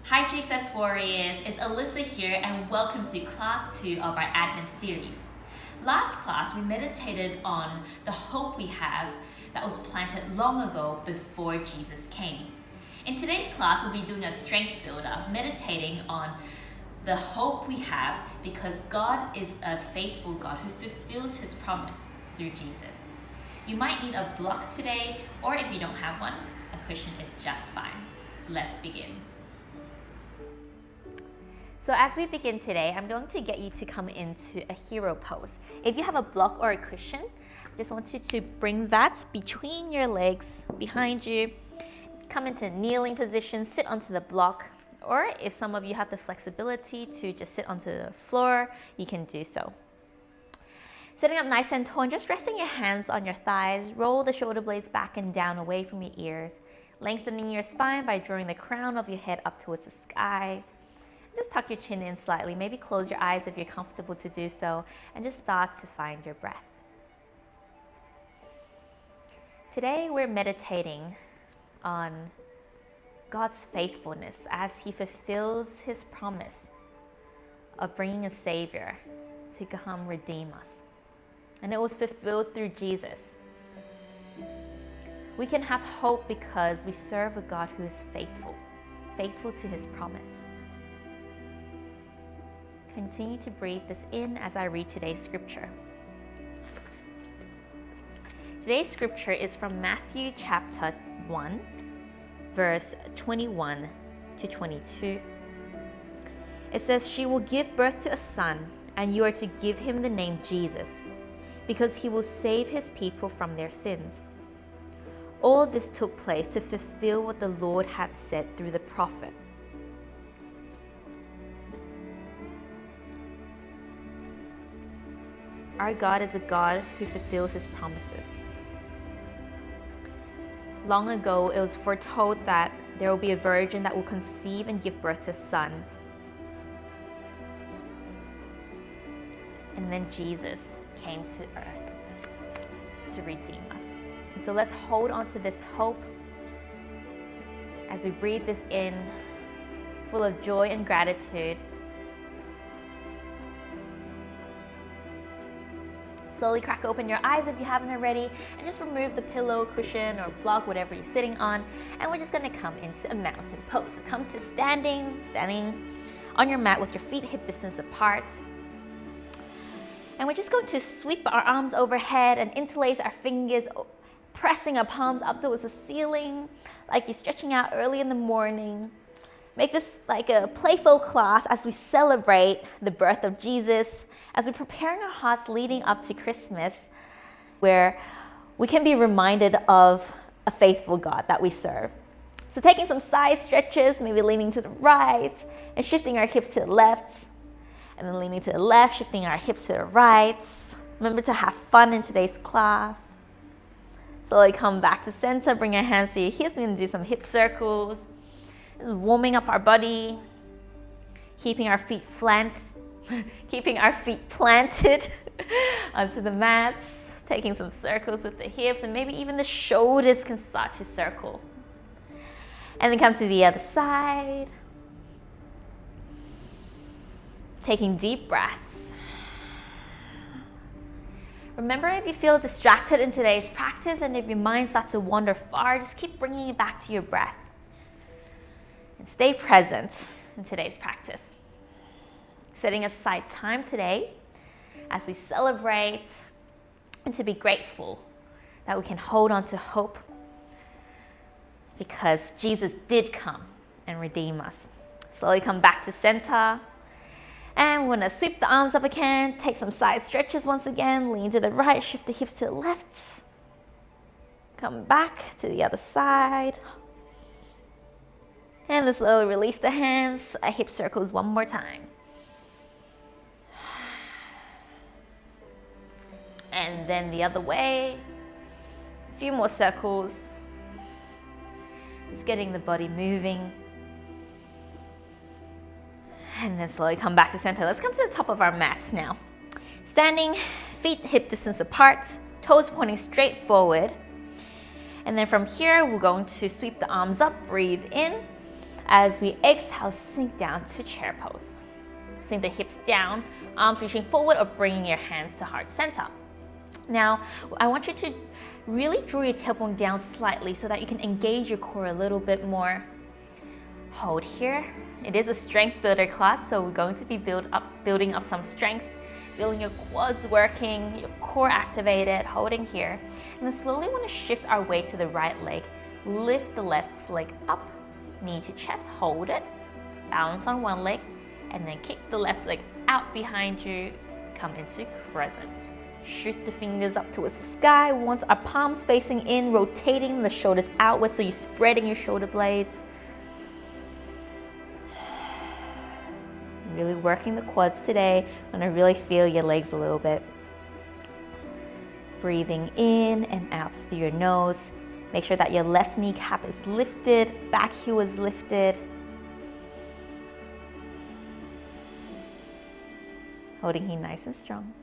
Hi Jesus Warriors, it's Alyssa here and welcome to class 2 of our Advent series. Last class we meditated on the hope we have that was planted long ago before Jesus came. In today's class we'll be doing a strength builder, meditating on the hope we have because God is a faithful God who fulfills his promise through Jesus. You might need a block today, or if you don't have one, a cushion is just fine. Let's begin. So as we begin today, I'm going to get you to come into a hero pose. If you have a block or a cushion, I just want you to bring that between your legs, behind you. Come into a kneeling position, sit onto the block, or if some of you have the flexibility to just sit onto the floor, you can do so. Sitting up nice and tall and just resting your hands on your thighs, roll the shoulder blades back and down away from your ears, lengthening your spine by drawing the crown of your head up towards the sky. Just tuck your chin in slightly, maybe close your eyes if you're comfortable to do so, and just start to find your breath. Today we're meditating on God's faithfulness as he fulfills his promise of bringing a Savior to come redeem us. And it was fulfilled through Jesus. We can have hope because we serve a God who is faithful to his promise. Continue to breathe this in as I read today's scripture. Today's scripture is from Matthew chapter 1, verse 21 to 22. It says, "She will give birth to a son, and you are to give him the name Jesus, because he will save his people from their sins." All this took place to fulfill what the Lord had said through the prophet. Our God is a God who fulfills his promises. Long ago, it was foretold that there will be a virgin that will conceive and give birth to a son. And then Jesus came to earth to redeem us. And so let's hold on to this hope as we breathe this in, full of joy and gratitude. Slowly crack open your eyes if you haven't already, and just remove the pillow, cushion, or block, whatever you're sitting on. And we're just gonna come into a mountain pose. So come to standing on your mat with your feet hip distance apart. And we're just going to sweep our arms overhead and interlace our fingers, pressing our palms up towards the ceiling, like you're stretching out early in the morning. Make this like a playful class as we celebrate the birth of Jesus, as we're preparing our hearts leading up to Christmas, where we can be reminded of a faithful God that we serve. So taking some side stretches, maybe leaning to the right and shifting our hips to the left, and then leaning to the left, shifting our hips to the right. Remember to have fun in today's class. Slowly come back to center, bring your hands to your hips. We're gonna do some hip circles. Warming up our body, keeping our feet planted onto the mat, taking some circles with the hips, and maybe even the shoulders can start to circle. And then come to the other side, taking deep breaths. Remember, if you feel distracted in today's practice and if your mind starts to wander far, just keep bringing it back to your breath. And stay present in today's practice. Setting aside time today as we celebrate and to be grateful that we can hold on to hope because Jesus did come and redeem us. Slowly come back to center. And we're gonna sweep the arms up again, take some side stretches once again, lean to the right, shift the hips to the left. Come back to the other side. And then slowly release the hands, hip circles one more time. And then the other way, a few more circles. Just getting the body moving. And then slowly come back to center. Let's come to the top of our mats now. Standing, feet hip distance apart, toes pointing straight forward. And then from here, we're going to sweep the arms up, breathe in. As we exhale, sink down to chair pose. Sink the hips down, arms reaching forward or bringing your hands to heart center. Now, I want you to really draw your tailbone down slightly so that you can engage your core a little bit more. Hold here. It is a strength builder class, so we're going to be building up some strength, feeling your quads working, your core activated, holding here. And then slowly want to shift our weight to the right leg. Lift the left leg up, knee to chest, hold it, balance on one leg, and then kick the left leg out behind you, come into crescent. Shoot the fingers up towards the sky. We want our palms facing in, rotating the shoulders outward so you're spreading your shoulder blades. Really working the quads today. I'm gonna really feel your legs a little bit. Breathing in and out through your nose. Make sure that your left kneecap is lifted, back heel is lifted. Holding here nice and strong.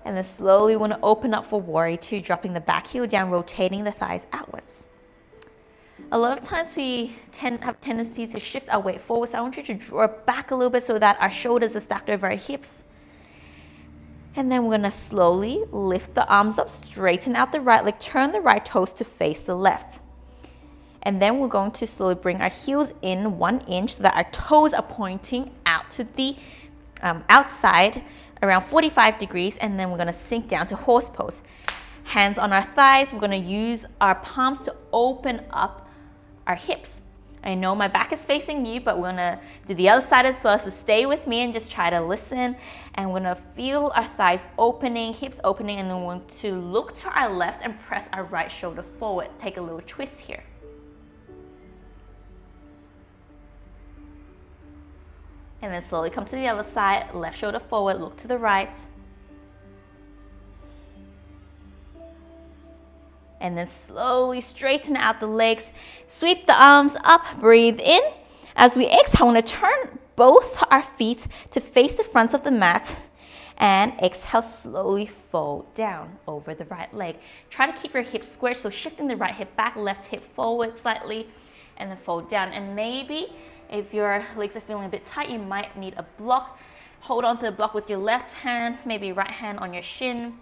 And then slowly want to open up for warrior two, dropping the back heel down, rotating the thighs outwards. A lot of times we have tendency to shift our weight forward, so I want you to draw it back a little bit so that our shoulders are stacked over our hips. And then we're going to slowly lift the arms up, straighten out the right leg, turn the right toes to face the left. And then we're going to slowly bring our heels in 1 inch so that our toes are pointing out to the outside around 45 degrees, and then we're going to sink down to horse pose. Hands on our thighs, we're going to use our palms to open up our hips. I know my back is facing you, but we're going to do the other side as well, so stay with me and just try to listen. And we're going to feel our thighs opening, hips opening, and then we want to look to our left and press our right shoulder forward. Take a little twist here. And then slowly come to the other side, left shoulder forward, look to the right. And then slowly straighten out the legs, sweep the arms up, breathe in. As we exhale, I want to turn both our feet to face the front of the mat and exhale, slowly fold down over the right leg. Try to keep your hips square, so shifting the right hip back, left hip forward slightly, and then fold down. And maybe if your legs are feeling a bit tight, you might need a block. Hold on to the block with your left hand, maybe right hand on your shin.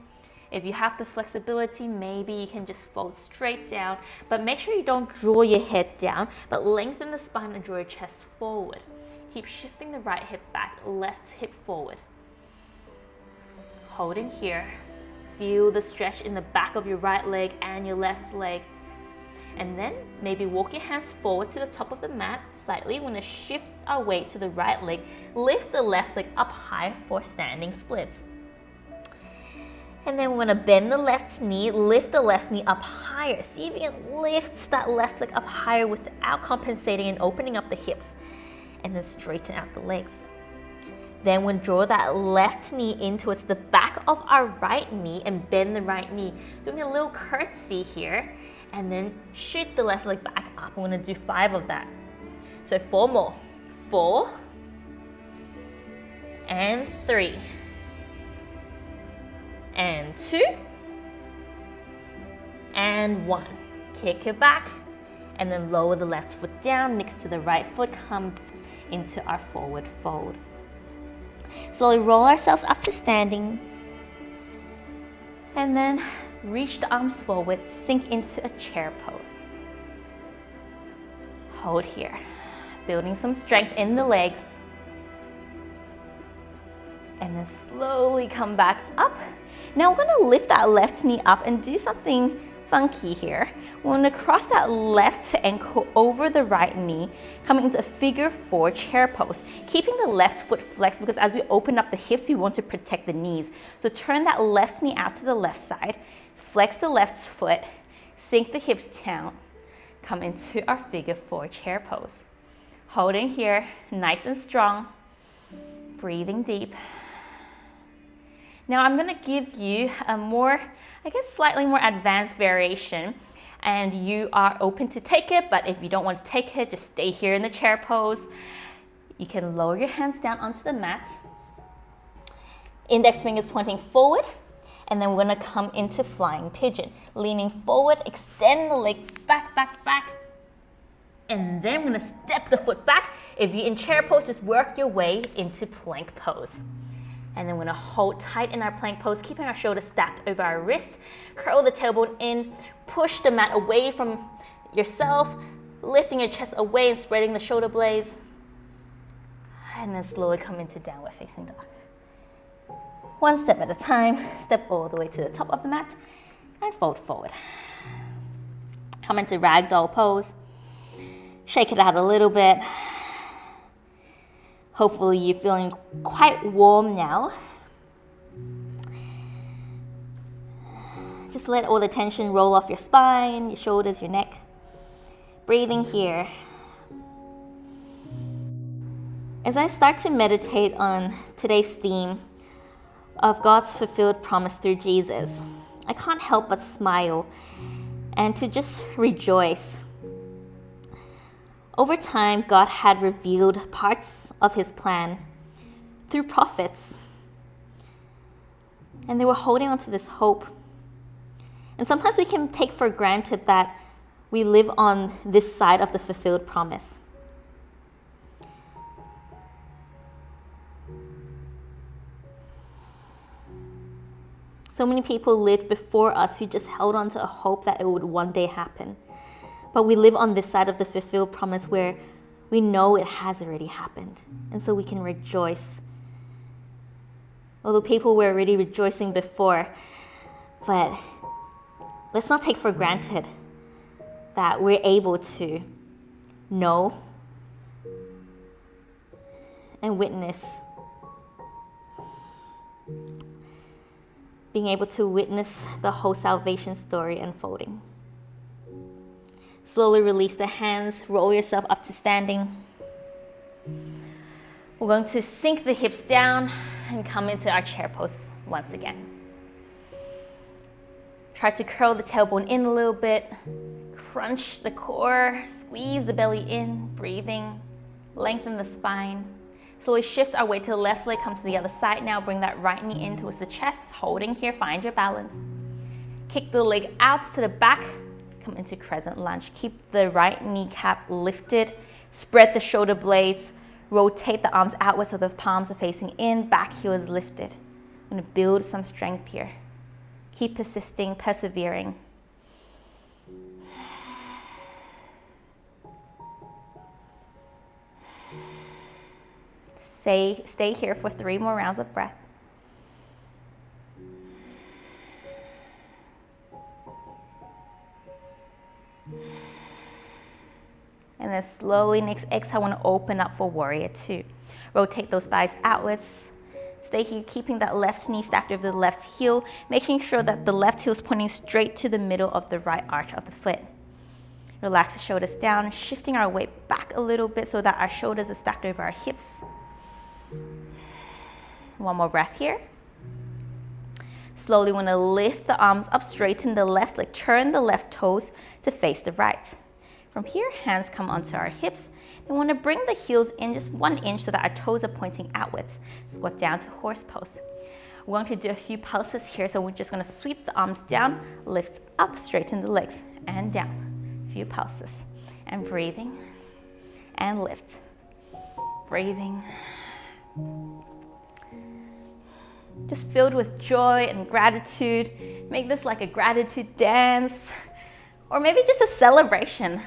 If you have the flexibility, maybe you can just fold straight down, but make sure you don't draw your head down, but lengthen the spine and draw your chest forward. Keep shifting the right hip back, left hip forward. Holding here. Feel the stretch in the back of your right leg and your left leg. And then maybe walk your hands forward to the top of the mat slightly. We're going to shift our weight to the right leg. Lift the left leg up high for standing splits. And then we're going to bend the left knee, lift the left knee up higher. See if you can lift that left leg up higher without compensating and opening up the hips. And then straighten out the legs. Then we'll draw that left knee in towards the back of our right knee and bend the right knee. Doing a little curtsy here. And then shoot the left leg back up. We're going to do 5 of that. So 4 more. 4 and 3 and 2 and 1. Kick it back and then lower the left foot down next to the right foot. Come into our forward fold. Slowly roll ourselves up to standing and then reach the arms forward, sink into a chair pose. Hold here, building some strength in the legs. And then slowly come back up. Now we're going to lift that left knee up and do something funky here. We're going to cross that left ankle over the right knee, coming into a figure 4 chair pose. Keeping the left foot flexed because as we open up the hips, we want to protect the knees. So turn that left knee out to the left side, flex the left foot, sink the hips down, come into our figure 4 chair pose. Holding here, nice and strong, breathing deep. Now I'm going to give you a more, slightly more advanced variation, and you are open to take it, but if you don't want to take it, just stay here in the chair pose. You can lower your hands down onto the mat. Index fingers pointing forward, and then we're going to come into flying pigeon. Leaning forward, extend the leg back, back, back. And then we're gonna step the foot back. If you're in chair pose, just work your way into plank pose. And then we're gonna hold tight in our plank pose, keeping our shoulders stacked over our wrists. Curl the tailbone in, push the mat away from yourself, lifting your chest away and spreading the shoulder blades. And then slowly come into downward facing dog. One step at a time, step all the way to the top of the mat and fold forward. Come into ragdoll pose. Shake it out a little bit. Hopefully you're feeling quite warm now. Just let all the tension roll off your spine, your shoulders, your neck. Breathing here. As I start to meditate on today's theme of God's fulfilled promise through Jesus, I can't help but smile and to just rejoice. Over time, God had revealed parts of his plan through prophets. And they were holding on to this hope. And sometimes we can take for granted that we live on this side of the fulfilled promise. So many people lived before us who just held on to a hope that it would one day happen. But we live on this side of the fulfilled promise where we know it has already happened. And so we can rejoice. Although people were already rejoicing before, but let's not take for granted that we're able to know and witness. Being able to witness the whole salvation story unfolding. Slowly release the hands, roll yourself up to standing. We're going to sink the hips down and come into our chair pose once again. Try to curl the tailbone in a little bit, crunch the core, squeeze the belly in, breathing, lengthen the spine. Slowly shift our weight to the left leg, come to the other side now, bring that right knee in towards the chest, holding here, find your balance. Kick the leg out to the back, come into crescent lunge. Keep the right kneecap lifted, spread the shoulder blades, rotate the arms outward so the palms are facing in, back heel is lifted. I'm gonna build some strength here. Keep persisting, persevering. Stay here for 3 more rounds of breath. And then slowly, next exhale, I want to open up for warrior 2. Rotate those thighs outwards. Stay here, keeping that left knee stacked over the left heel, making sure that the left heel is pointing straight to the middle of the right arch of the foot. Relax the shoulders down, shifting our weight back a little bit so that our shoulders are stacked over our hips. One more breath here. Slowly want to lift the arms up, straighten the left leg, turn the left toes to face the right. From here, hands come onto our hips. We want to bring the heels in just 1 inch so that our toes are pointing outwards. Squat down to horse pose. We're going to do a few pulses here, so we're just going to sweep the arms down, lift up, straighten the legs, and down. A few pulses. And breathing, and lift. Breathing. Just filled with joy and gratitude. Make this like a gratitude dance, or maybe just a celebration.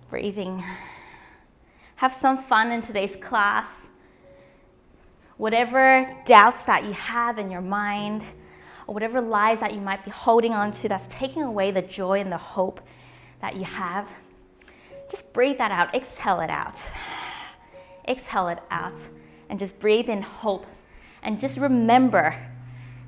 Breathing. Have some fun in today's class. Whatever doubts that you have in your mind, or whatever lies that you might be holding on to that's taking away the joy and the hope that you have, just breathe that out, exhale it out. Exhale it out, and just breathe in hope. And just remember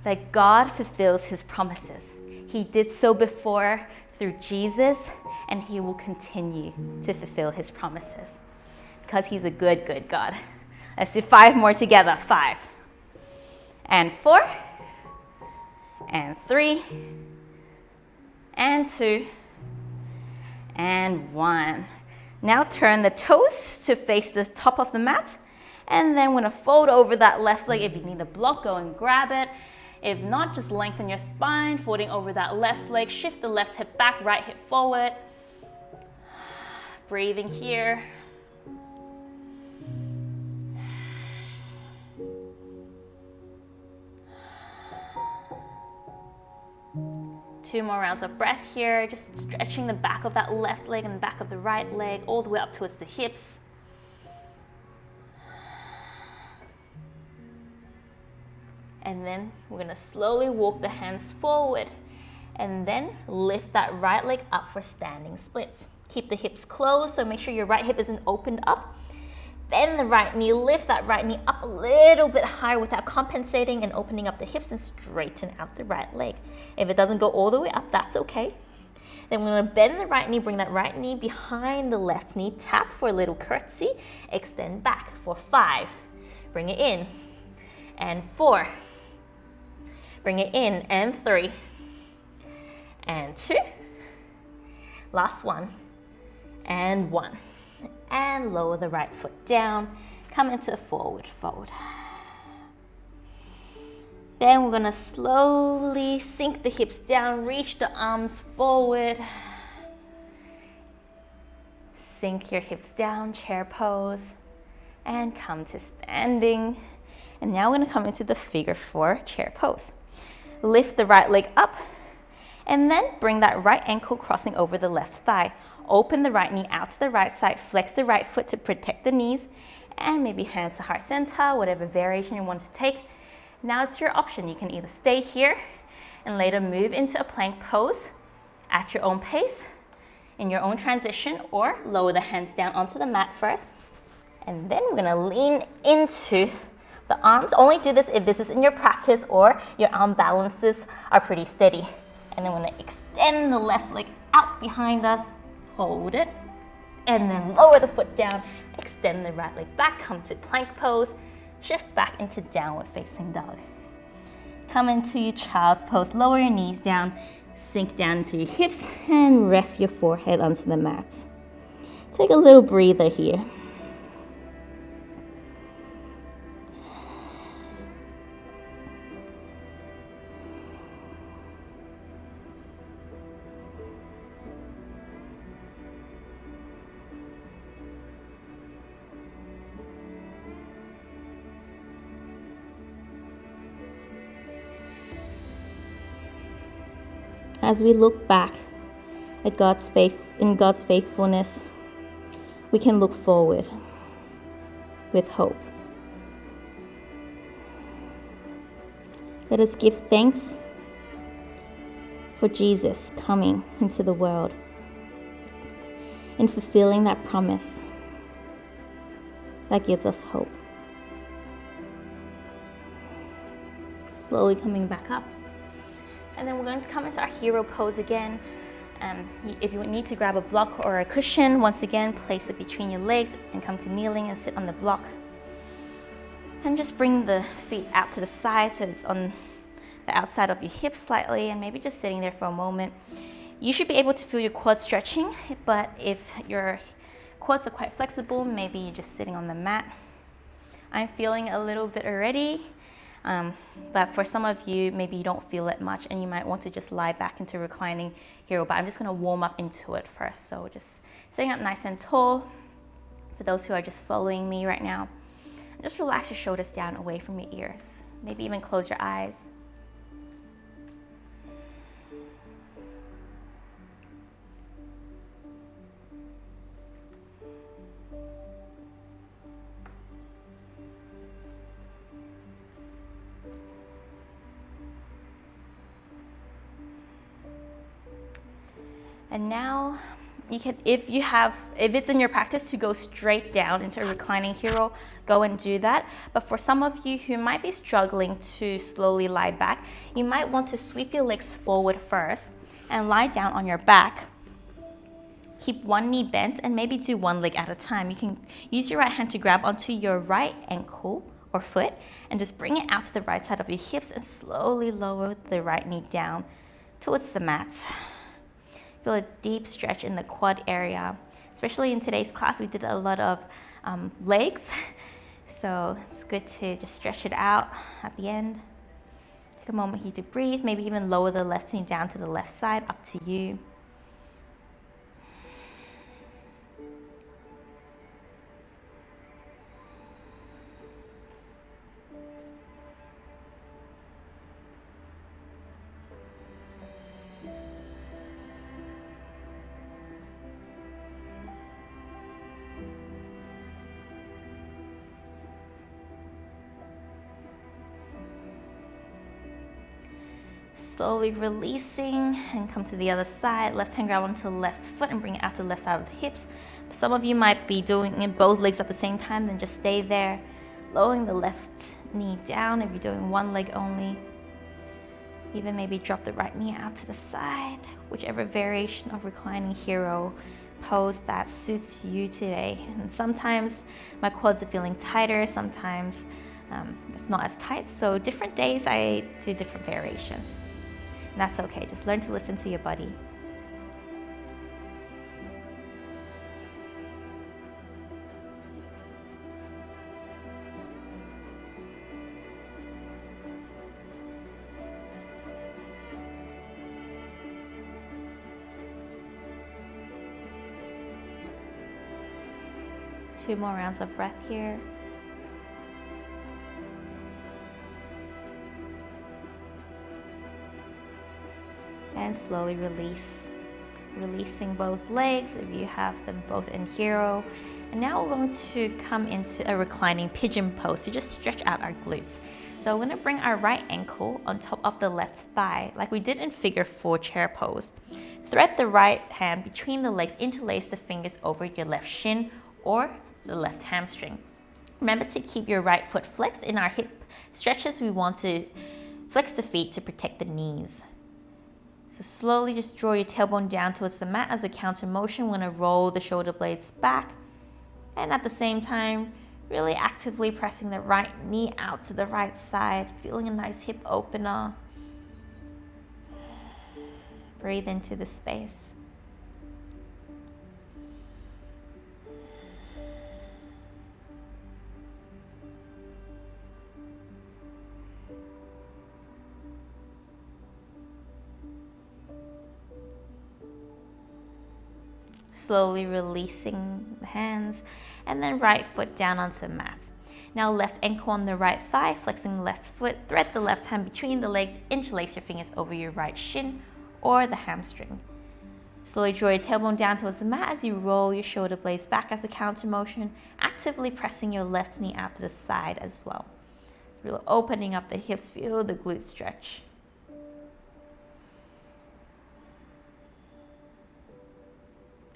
that God fulfills his promises. He did so before through Jesus, and he will continue to fulfill his promises because he's a good, good God. Let's do 5 more together. 5, and 4, and 3, and 2, and 1. Now turn the toes to face the top of the mat, and then we're gonna fold over that left leg. If you need a block, go and grab it. If not, just lengthen your spine, folding over that left leg, shift the left hip back, right hip forward. Breathing here. Two more rounds of breath here, just stretching the back of that left leg and the back of the right leg all the way up towards the hips. And then we're going to slowly walk the hands forward and then lift that right leg up for standing splits. Keep the hips closed, so make sure your right hip isn't opened up. Bend the right knee, lift that right knee up a little bit higher without compensating and opening up the hips, and straighten out the right leg. If it doesn't go all the way up, that's okay. Then we're going to bend the right knee, bring that right knee behind the left knee, tap for a little curtsy, extend back for 5. Bring it in, and 4. Bring it in, and 3, and 2. Last one, and 1. And lower the right foot down, come into forward fold. Then we're gonna slowly sink the hips down, reach the arms forward. Sink your hips down, chair pose, and come to standing. And now we're gonna come into the figure 4 chair pose. Lift the right leg up, and then bring that right ankle crossing over the left thigh. Open the right knee out to the right side, flex the right foot to protect the knees, and maybe hands to heart center, whatever variation you want to take. Now it's your option. You can either stay here and later move into a plank pose at your own pace, in your own transition, or lower the hands down onto the mat first. And then we're gonna lean into the arms. Only do this if this is in your practice or your arm balances are pretty steady. And then we're gonna extend the left leg out behind us, hold it, and then lower the foot down, extend the right leg back, come to plank pose, shift back into downward facing dog. Come into your child's pose, lower your knees down, sink down into your hips, and rest your forehead onto the mat. Take a little breather here. As we look back at God's faithfulness, we can look forward with hope. Let us give thanks for Jesus coming into the world and fulfilling that promise that gives us hope. Slowly coming back up. And then we're going to come into our hero pose again. If you need to grab a block or a cushion, once again, place it between your legs and come to kneeling and sit on the block. And just bring the feet out to the side so it's on the outside of your hips slightly, and maybe just sitting there for a moment. You should be able to feel your quads stretching, but if your quads are quite flexible, maybe you're just sitting on the mat. I'm feeling a little bit already. But for some of you, maybe you don't feel it much and you might want to just lie back into reclining hero, but I'm just going to warm up into it first. So just sitting up nice and tall. For those who are just following me right now, just relax your shoulders down away from your ears. Maybe even close your eyes. And now you can, if it's in your practice to go straight down into a reclining hero, go and do that. But for some of you who might be struggling to slowly lie back, you might want to sweep your legs forward first and lie down on your back. Keep one knee bent and maybe do one leg at a time. You can use your right hand to grab onto your right ankle or foot and just bring it out to the right side of your hips and slowly lower the right knee down towards the mat. Feel a deep stretch in the quad area. Especially in today's class, we did a lot of legs. So it's good to just stretch it out at the end. Take take a moment here to breathe, maybe even lower the left knee down to the left side, up to you. Slowly releasing and come to the other side. Left hand grab onto the left foot and bring it out to the left side of the hips. Some of you might be doing it both legs at the same time, then just stay there. Lowering the left knee down if you're doing one leg only. Even maybe drop the right knee out to the side. Whichever variation of reclining hero pose that suits you today. And sometimes my quads are feeling tighter, sometimes it's not as tight. So different days I do different variations. And that's okay, just learn to listen to your body. Two more rounds of breath here. And slowly release. Releasing both legs if you have them both in hero. And now we're going to come into a reclining pigeon pose to just stretch out our glutes. So we're going to bring our right ankle on top of the left thigh, like we did in figure 4 chair pose. Thread the right hand between the legs, interlace the fingers over your left shin or the left hamstring. Remember to keep your right foot flexed. In our hip stretches, we want to flex the feet to protect the knees. So slowly just draw your tailbone down towards the mat as a counter motion. We're going to roll the shoulder blades back, and at the same time, really actively pressing the right knee out to the right side, feeling a nice hip opener. Breathe into the space. Slowly releasing the hands, and then right foot down onto the mat. Now left ankle on the right thigh, flexing the left foot, thread the left hand between the legs, interlace your fingers over your right shin or the hamstring. Slowly draw your tailbone down towards the mat as you roll your shoulder blades back as a counter motion, actively pressing your left knee out to the side as well. Really opening up the hips, feel the glute stretch.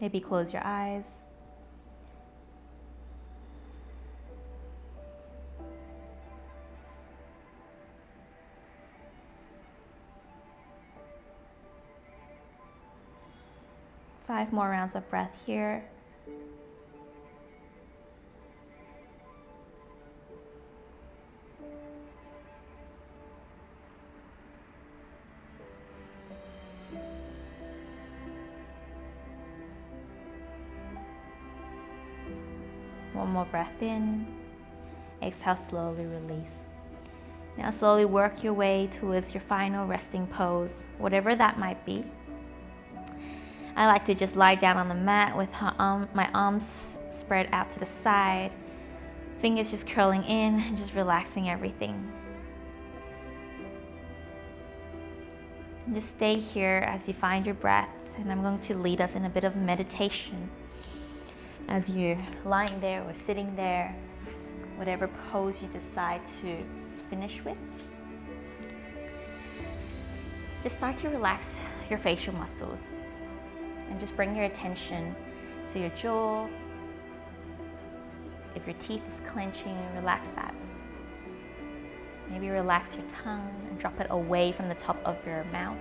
Maybe close your eyes. Five more rounds of breath here. One more breath in. Exhale, slowly release. Now slowly work your way towards your final resting pose, whatever that might be. I like to just lie down on the mat with my arms spread out to the side, fingers just curling in and just relaxing everything. And just stay here as you find your breath, and I'm going to lead us in a bit of meditation. As you're lying there or sitting there, whatever pose you decide to finish with, just start to relax your facial muscles and just bring your attention to your jaw. If your teeth is clenching, relax that. Maybe relax your tongue and drop it away from the top of your mouth.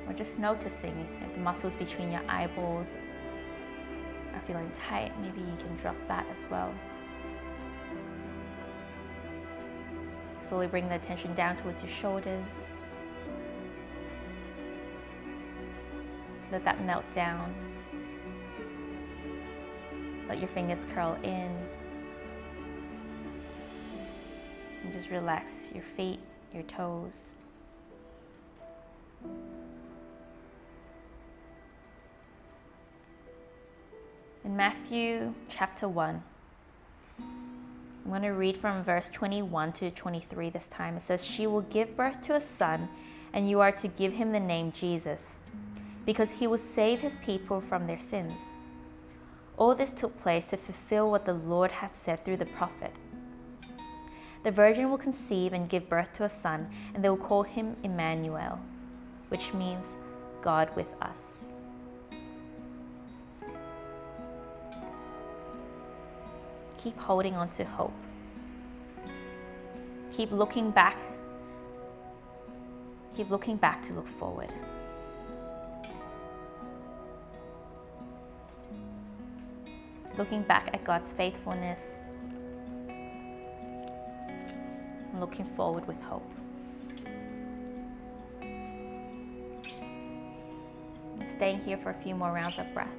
Or just noticing if the muscles between your eyeballs are feeling tight, maybe you can drop that as well. Slowly bring the attention down towards your shoulders. Let that melt down. Let your fingers curl in. And just relax your feet, your toes. In Matthew chapter 1, I'm going to read from verse 21 to 23 this time. It says, "She will give birth to a son, and you are to give him the name Jesus, because he will save his people from their sins." All this took place to fulfill what the Lord had said through the prophet. "The virgin will conceive and give birth to a son, and they will call him Emmanuel," which means God with us. Keep holding on to hope. Keep looking back. Keep looking back to look forward. Looking back at God's faithfulness. And looking forward with hope. Staying here for a few more rounds of breath.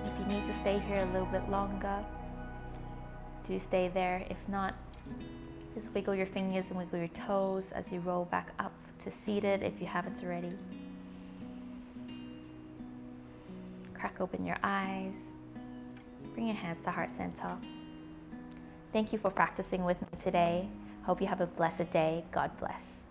If you need to stay here a little bit longer, do stay there. If not, just wiggle your fingers and wiggle your toes as you roll back up to seated if you haven't already. Crack open your eyes. Bring your hands to heart center. Thank you for practicing with me today. Hope you have a blessed day. God bless.